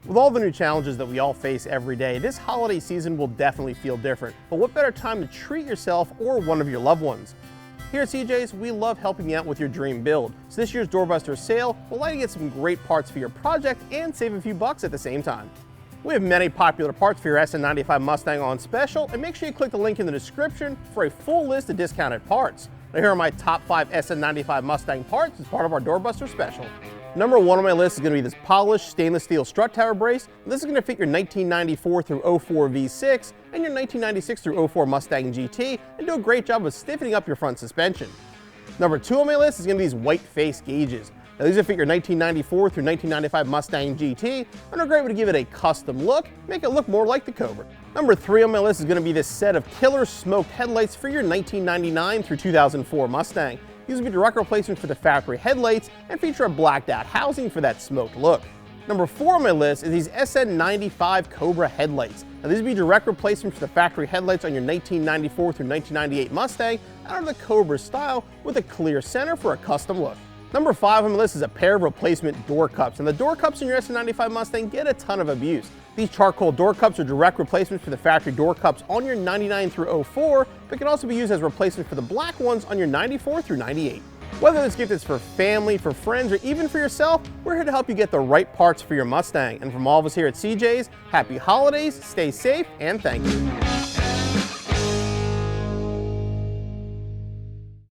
With all the new challenges that we all face every day, this holiday season will definitely feel different. But what better time to treat yourself or one of your loved ones? Here at CJ's, we love helping you out with your dream build. So this year's Doorbusters sale will allow you to get some great parts for your project and save a few bucks at the same time. We have many popular parts for your SN95 Mustang on special, and make sure you click the link in the description for a full list of discounted parts. Now here are my top 5 SN95 Mustang parts as part of our Doorbuster special. Number 1 on my list is going to be this polished stainless steel strut tower brace. This is going to fit your 1994 through 04 V6 and your 1996 through 04 Mustang GT and do a great job of stiffening up your front suspension. Number 2 on my list is going to be these white face gauges. Now these will fit your 1994 through 1995 Mustang GT and are a great way to give it a custom look, make it look more like the Cobra. Number 3 on my list is going to be this set of killer smoked headlights for your 1999 through 2004 Mustang. These will be direct replacements for the factory headlights and feature a blacked out housing for that smoked look. Number 4 on my list is these SN95 Cobra headlights. Now these will be direct replacements for the factory headlights on your 1994 through 1998 Mustang out of the Cobra style with a clear center for a custom look. Number 5 on the list is a pair of replacement door cups, and the door cups in your SN95 Mustang get a ton of abuse. These charcoal door cups are direct replacements for the factory door cups on your 99 through 04, but can also be used as replacement for the black ones on your 94 through 98. Whether this gift is for family, for friends, or even for yourself, we're here to help you get the right parts for your Mustang. And from all of us here at CJ's, happy holidays, stay safe, and thank you.